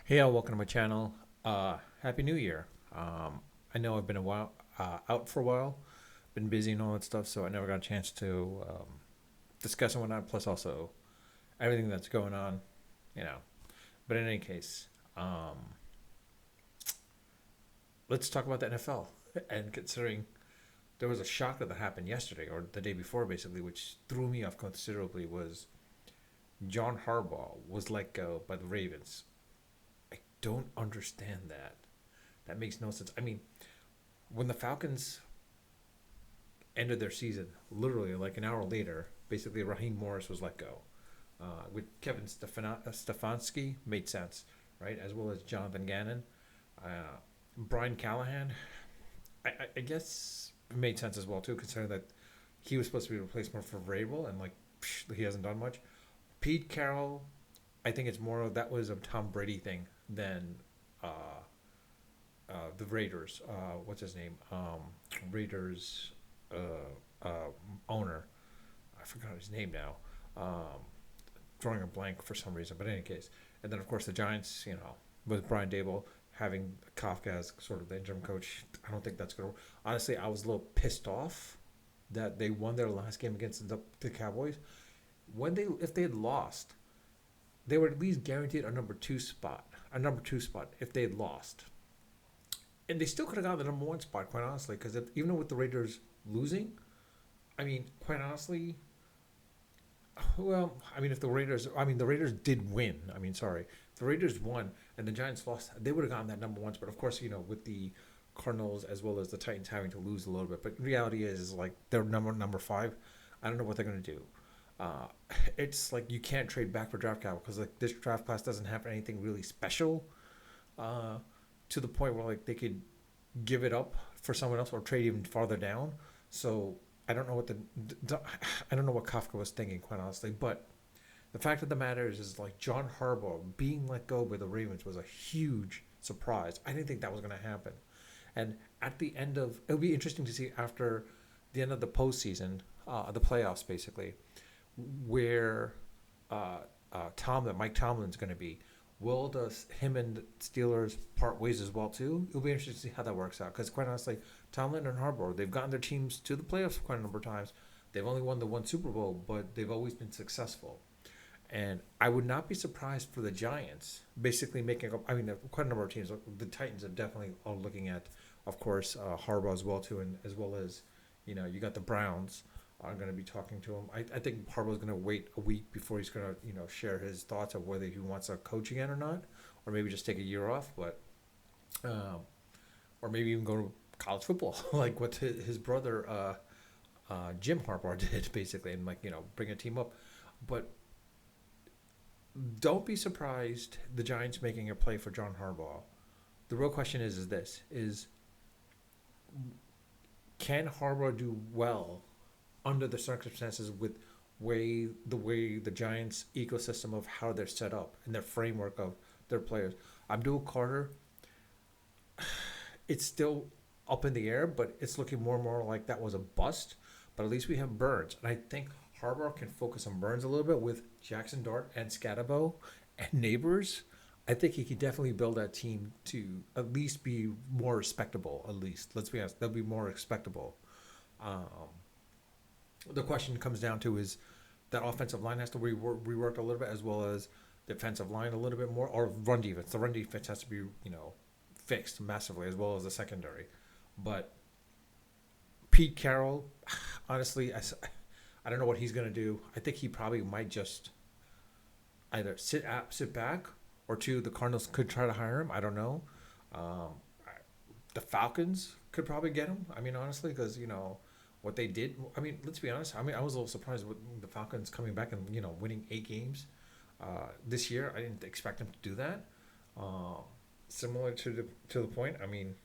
Hey, all, welcome to my channel. Happy New Year. I know I've been out for a while, been busy and all that stuff, so I never got a chance to discuss and whatnot. Plus, also everything that's going on, you know. But in any case, let's talk about the NFL. And considering there was a shocker that happened yesterday or the day before, basically, which threw me off considerably, was John Harbaugh was let go by the Ravens. I don't understand that. That makes no sense. I mean, when the Falcons ended their season, literally like an hour later, basically Raheem Morris was let go. With Kevin Stefanski made sense, right? As well as Jonathan Gannon. Brian Callahan, I guess it made sense as well too, considering that he was supposed to be a replacement for Vrabel, and like he hasn't done much. Pete Carroll, I think it's more of that was a Tom Brady thing than uh, the Raiders. What's his name? Raiders owner. I forgot his name now. Drawing a blank for some reason, but in any case, and then of course the Giants. With Brian Dable having Kafka as sort of the interim coach, I don't think that's gonna work. Honestly, I was a little pissed off that they won their last game against the Cowboys. If they had lost, they were at least guaranteed a number two spot. A number two spot if they had lost, and they still could have got the number one spot, quite honestly. Because even with the Raiders losing, I mean, quite honestly, well, I mean, the Raiders did win. I mean, sorry, if the Raiders won and the Giants lost, they would have gotten that number one. But of course, with the Cardinals as well as the Titans having to lose a little bit. But the reality is like they're number five. I don't know what they're gonna do. Uh, it's like you can't trade back for draft capital because like this draft class doesn't have anything really special. Uh, to the point where like they could give it up for someone else or trade even farther down. So I don't know I don't know what Kafka was thinking, quite honestly. But the fact of the matter is like John Harbaugh being let go by the Ravens was a huge surprise. I didn't think that was going to happen. And at the end of it'll be interesting to see after the end of the postseason, the playoffs basically, where uh, Mike Tomlin's going to be. Will him and Steelers part ways as well too? It'll be interesting to see how that works out. Because quite honestly, Tomlin and Harbaugh, they've gotten their teams to the playoffs quite a number of times. They've only won the one Super Bowl, but they've always been successful. And I would not be surprised for the Giants basically making up. I mean, quite a number of teams. The Titans are definitely all looking at, of course, Harbaugh as well too, and as well as, you got the Browns are going to be talking to him. I think Harbaugh's going to wait a week before he's going to share his thoughts of whether he wants to coach again or not, or maybe just take a year off, but um, or maybe even go to college football like what his brother Jim Harbaugh did basically, and like bring a team up. But don't be surprised the Giants making a play for John Harbaugh. The real question is this: is can Harbaugh do well under the circumstances with the way the Giants ecosystem of how they're set up and their framework of their players. Abdul Carter, it's still up in the air, but it's looking more and more like that was a bust. But at least we have Burns, and I think Harbaugh can focus on Burns a little bit with Jackson Dart and Scatabo and Neighbors. I think he could definitely build that team to at least be more respectable. At least, let's be honest, they'll be more respectable. Um, the question comes down to is that offensive line has to be reworked a little bit as well as the defensive line a little bit more, or run defense. The run defense has to be fixed massively as well as the secondary. But Pete Carroll, honestly, I don't know what he's gonna do. I think he probably might just either sit back, or two, the Cardinals could try to hire him. I don't know. Um, the Falcons could probably get him. I mean, honestly, because what they did. I mean, let's be honest. I mean, I was a little surprised with the Falcons coming back and winning 8 games this year. I didn't expect them to do that. Uh, Similar to the point. I mean,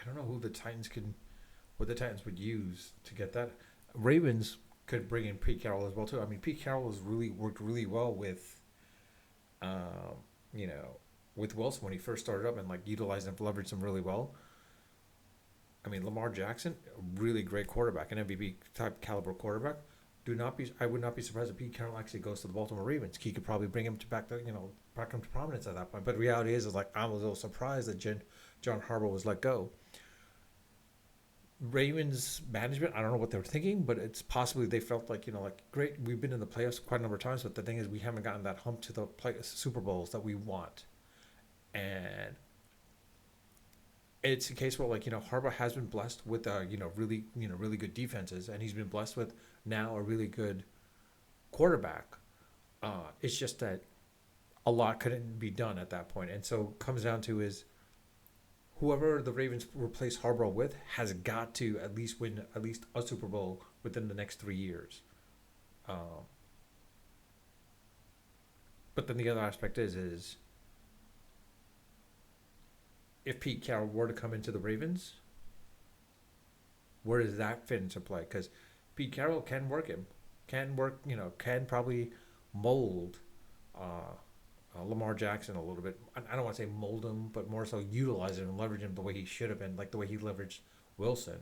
I don't know what the Titans would use to get that. Ravens could bring in Pete Carroll as well too. I mean, Pete Carroll has really worked really well um, you know, with Wilson when he first started up and like utilized and leveraged him really well. I mean, Lamar Jackson, a really great quarterback, an MVP type caliber quarterback. I would not be surprised if Pete Carroll actually goes to the Baltimore Ravens. He could probably bring him to back to back him to prominence at that point. But the reality is like I was a little surprised that John Harbaugh was let go. Ravens management, I don't know what they were thinking, but it's possibly they felt like like great, we've been in the playoffs quite a number of times, but the thing is we haven't gotten that hump to the Super Bowls that we want, and it's a case where Harbaugh has been blessed with really really good defenses, and he's been blessed with now a really good quarterback. It's just that a lot couldn't be done at that point, and so it comes down to is whoever the Ravens replace Harbaugh with has got to at least win at least a Super Bowl within the next 3 years. Um, but then the other aspect is if Pete Carroll were to come into the Ravens, where does that fit into play? Because Pete Carroll can work him, can probably mold uh, Lamar Jackson a little bit. I don't want to say mold him, but more so utilize him and leverage him the way he should have been, like the way he leveraged Wilson.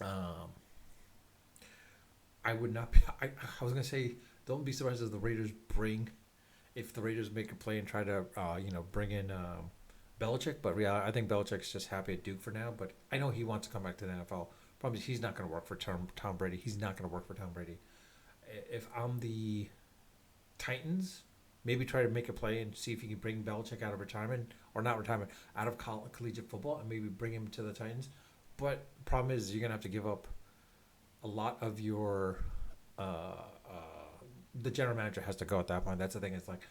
Um, I would not be. I was gonna say, don't be surprised if the Raiders if the Raiders make a play and try to, bring in Belichick. But I think Belichick's just happy at Duke for now. But I know he wants to come back to the NFL. Problem is, he's not going to work for Tom Brady. He's not going to work for Tom Brady. If I'm the Titans, maybe try to make a play and see if you can bring Belichick out of retirement, or not retirement, out of collegiate football, and maybe bring him to the Titans. But problem is, you're gonna have to give up a lot of your. The general manager has to go at that point. That's the thing. It's like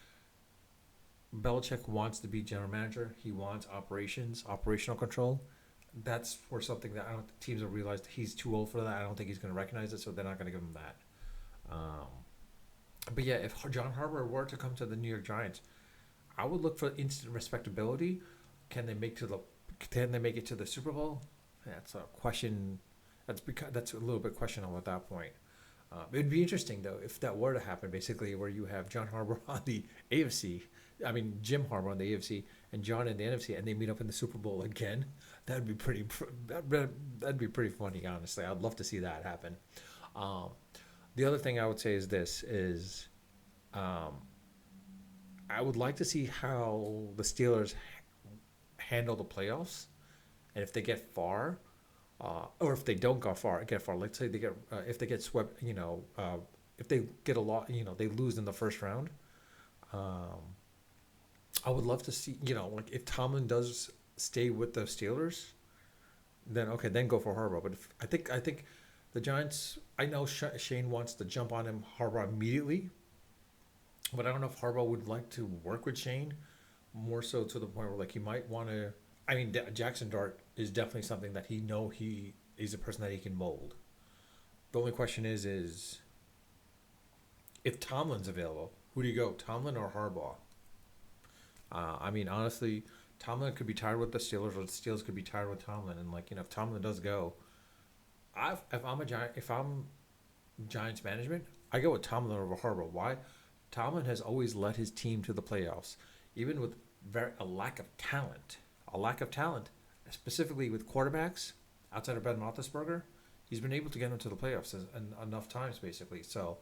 Belichick wants to be general manager. He wants operational control. That's for something that I don't. Teams have realized he's too old for that. I don't think he's going to recognize it, so they're not going to give him that. Um, but yeah, if John Harbaugh were to come to the New York Giants, I would look for instant respectability. Can they make to the? Can they make it to the Super Bowl? That's a question. That's a little bit questionable at that point. It'd be interesting though if that were to happen. Basically, where you have John Harbaugh on the AFC, I mean Jim Harbaugh on the AFC, and John in the NFC, and they meet up in the Super Bowl again. That'd be pretty. That'd be pretty funny. Honestly, I'd love to see that happen. Um, the other thing I would say is this: is um, I would like to see how the Steelers handle the playoffs, and if they get far, or if they don't get far. Let's say they get if they get swept, if they get a lot, they lose in the first round. Um, I would love to see, like if Tomlin does stay with the Steelers, then okay, then go for Harbaugh. But I think the Giants. I know Shane wants to jump on him Harbaugh immediately, but I don't know if Harbaugh would like to work with Shane more so to the point where like he might want to. I mean, Jackson Dart is definitely something that he's a person that he can mold. The only question is if Tomlin's available, who do you go, Tomlin or Harbaugh? I mean, honestly, Tomlin could be tired with the Steelers, or the Steelers could be tired with Tomlin. And like if Tomlin does go, if I'm Giants management, I go with Tomlin over Harbaugh. Why? Tomlin has always led his team to the playoffs, even with a lack of talent. A lack of talent, specifically with quarterbacks outside of Ben Roethlisberger. He's been able to get them to the playoffs enough times, basically. So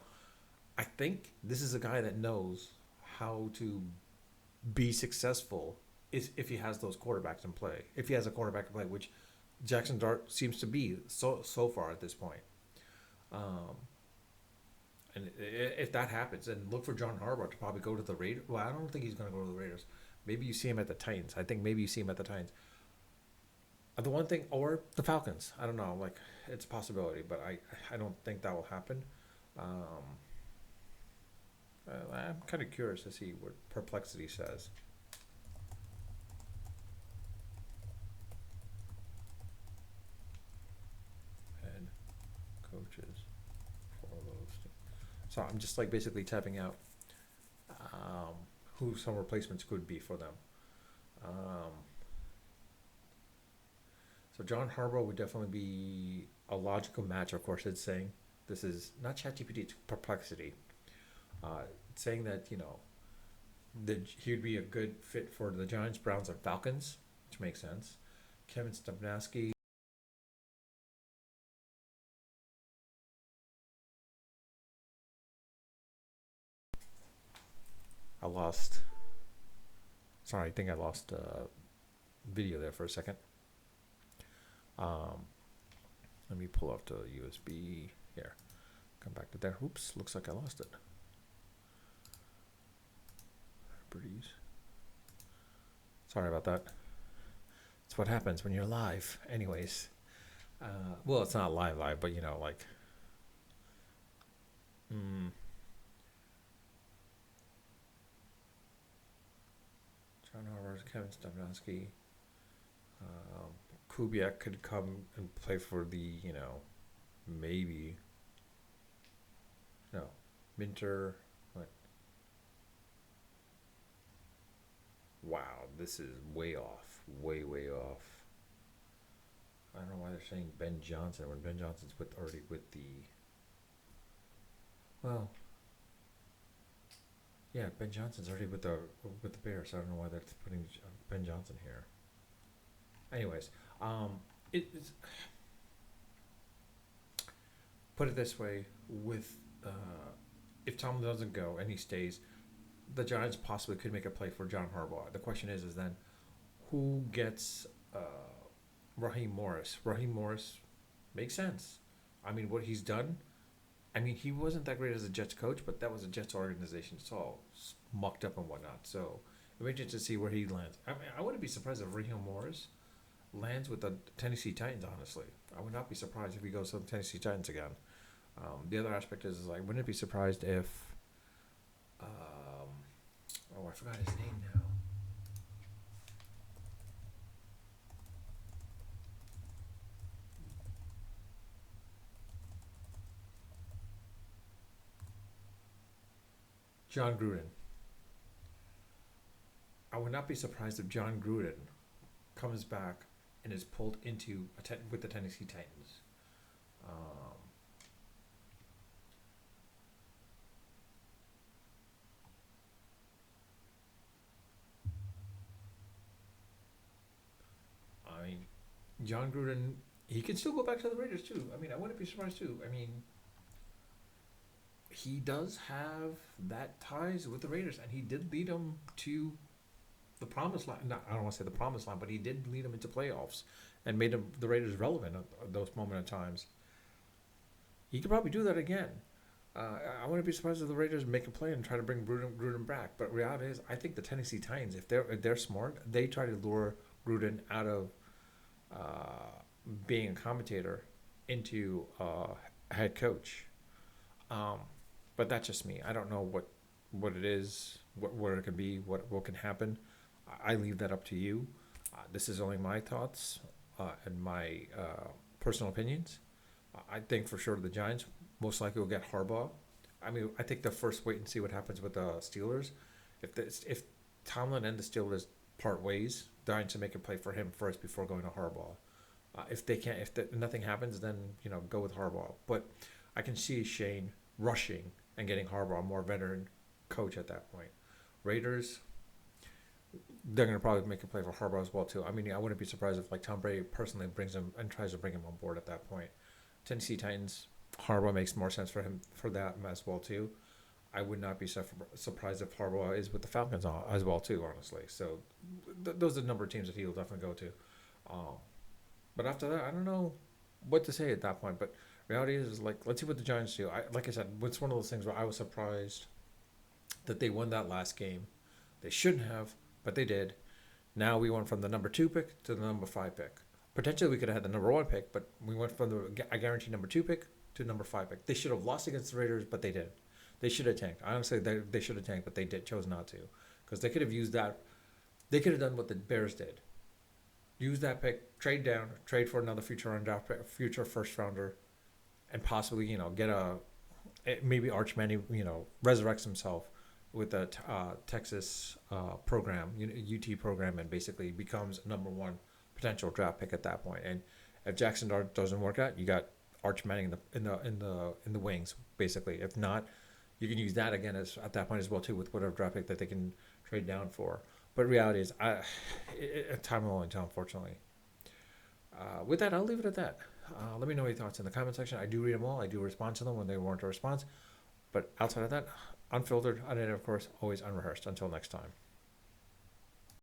I think this is a guy that knows how to be successful if he has those quarterbacks in play. If he has a quarterback in play, which Jackson Dart seems to be so far at this point. Um, and if that happens, then look for John Harbaugh to probably go to the Raiders. Well, I don't think he's going to go to the Raiders. Maybe you see him at the Titans. I think maybe you see him at the Titans. The one thing, or the Falcons. I don't know. Like it's a possibility, but I don't think that will happen. Um, I'm kind of curious to see what Perplexity says. Head coaches for those. So I'm just like basically tapping out um, who some replacements could be for them. Um, so John Harbaugh would definitely be a logical match. Of course, it's saying this is not ChatGPT, it's Perplexity. It's saying that that he'd be a good fit for the Giants, Browns, or Falcons, which makes sense. Kevin Stefanski lost. Sorry, I think I lost video there for a second. Um, Let me pull up the USB here. Come back to there. Oops, looks like I lost it. Breeze. Sorry about that. It's what happens when you're live. Anyways, well, it's not live, but you know, like, John Harbaugh, Kevin Stefanski, Kubiak could come and play for the, maybe, no, Minter. What? Wow, this is way off. Way, way off. I don't know why they're saying Ben Johnson when Ben Johnson's already with the. Well, yeah, Ben Johnson's already with the Bears. So I don't know why they're putting Ben Johnson here. Anyways, it's put it this way: with if Tom doesn't go and he stays, the Giants possibly could make a play for John Harbaugh. The question is then who gets Raheem Morris? Raheem Morris makes sense. I mean, what he's done. I mean, he wasn't that great as a Jets coach, but that was a Jets organization. It's all mucked up and whatnot. So it'll be interesting to see where he lands. I mean, I wouldn't be surprised if Raheem Morris lands with the Tennessee Titans, honestly. I would not be surprised if he goes to the Tennessee Titans again. The other aspect is like, wouldn't be surprised if, I forgot his name now. John Gruden. I would not be surprised if John Gruden comes back and is pulled into with the Tennessee Titans. I mean, John Gruden, he can still go back to the Raiders too. I mean, I wouldn't be surprised too. I mean, he does have that ties with the Raiders, and he did lead them to the promised line. Not, I don't want to say the promised line, but he did lead them into playoffs and made the Raiders relevant at those moment of times. He could probably do that again. I wouldn't be surprised if the Raiders make a play and try to bring Gruden back. But reality is, I think the Tennessee Titans, if they're smart, they try to lure Gruden out of being a commentator into head coach. But that's just me. I don't know what it is, where it can be, what can happen. I leave that up to you. This is only my thoughts and my personal opinions. I think for sure the Giants most likely will get Harbaugh. I mean, I think they'll first wait and see what happens with the Steelers. If Tomlin and the Steelers part ways, the Giants will make a play for him first before going to Harbaugh. If they can't, nothing happens, then go with Harbaugh. But I can see Shane rushing and getting Harbaugh, a more veteran coach at that point. Raiders, they're going to probably make a play for Harbaugh as well too. I mean, I wouldn't be surprised if like Tom Brady personally brings him and tries to bring him on board at that point. Tennessee Titans, Harbaugh makes more sense for him for that as well too. I would not be surprised if Harbaugh is with the Falcons as well too, honestly. So those are the number of teams that he'll definitely go to. But after that, I don't know what to say at that point. But reality is like, let's see what the Giants do. Like I said, it's one of those things where I was surprised that they won that last game. They shouldn't have, but they did. Now we went from the number 2 pick to the number 5 pick. Potentially we could have had the number 1 pick, but we went from the guaranteed number 2 pick to number 5 pick. They should have lost against the Raiders, but they didn't. They should have tanked. Honestly, they should have tanked, but they chose not to, because they could have used that. They could have done what the Bears did. Use that pick, trade down, trade for another future first rounder, and possibly get maybe Arch Manning resurrects himself with the Texas program, UT program, and basically becomes number 1 potential draft pick at that point. And if Jackson Dart doesn't work out, you got Arch Manning in the wings basically. If not, you can use that again at that point as well too, with whatever draft pick that they can trade down for. But reality is, time will only tell, unfortunately. With that, I'll leave it at that. Let me know your thoughts in the comment section. I do read them all. I do respond to them when they warrant a response. But outside of that, unfiltered, unedited, of course, always unrehearsed. Until next time.